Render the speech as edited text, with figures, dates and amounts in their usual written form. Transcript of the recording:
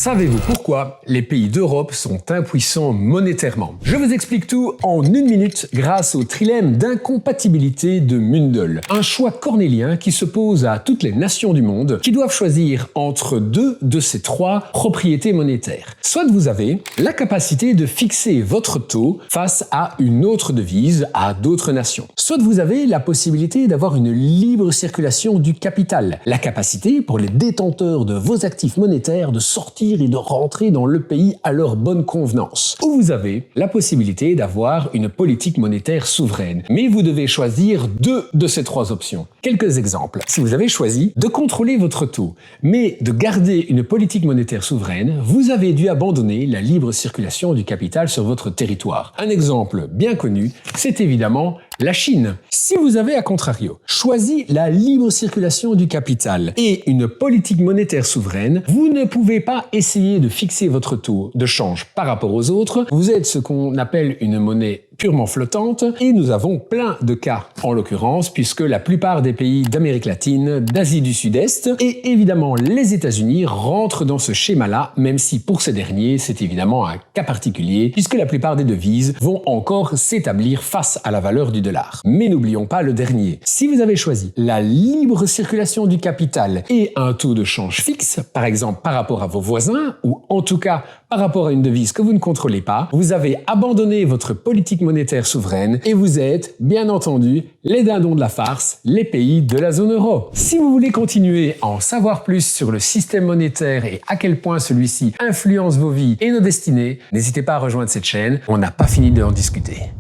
Savez-vous pourquoi les pays d'Europe sont impuissants monétairement? Je vous explique tout en une minute grâce au trilemme d'incompatibilité de Mundell. Un choix cornélien qui se pose à toutes les nations du monde qui doivent choisir entre deux de ces trois propriétés monétaires. Soit vous avez la capacité de fixer votre taux face à une autre devise, à d'autres nations. Soit vous avez la possibilité d'avoir une libre circulation du capital, la capacité pour les détenteurs de vos actifs monétaires de sortir et de rentrer dans le pays à leur bonne convenance. Ou vous avez la possibilité d'avoir une politique monétaire souveraine. Mais vous devez choisir deux de ces trois options. Quelques exemples. Si vous avez choisi de contrôler votre taux, mais de garder une politique monétaire souveraine, vous avez dû abandonner la libre circulation du capital sur votre territoire. Un exemple bien connu, c'est évidemment la Chine. Si vous avez, à contrario, choisi la libre circulation du capital et une politique monétaire souveraine, vous ne pouvez pas essayer de fixer votre taux de change par rapport aux autres. Vous êtes ce qu'on appelle une monnaie purement flottante et nous avons plein de cas en l'occurrence puisque la plupart des pays d'Amérique latine, d'Asie du Sud-Est et évidemment les États-Unis rentrent dans ce schéma-là, même si pour ces derniers c'est évidemment un cas particulier puisque la plupart des devises vont encore s'établir face à la valeur du dollar. Mais n'oublions pas le dernier. Si vous avez choisi la libre circulation du capital et un taux de change fixe, par exemple par rapport à vos voisins ou en tout cas par rapport à une devise que vous ne contrôlez pas, vous avez abandonné votre politique monétaire souveraine et vous êtes, bien entendu, les dindons de la farce, les pays de la zone euro. Si vous voulez continuer à en savoir plus sur le système monétaire et à quel point celui-ci influence vos vies et nos destinées, n'hésitez pas à rejoindre cette chaîne, on n'a pas fini d'en discuter.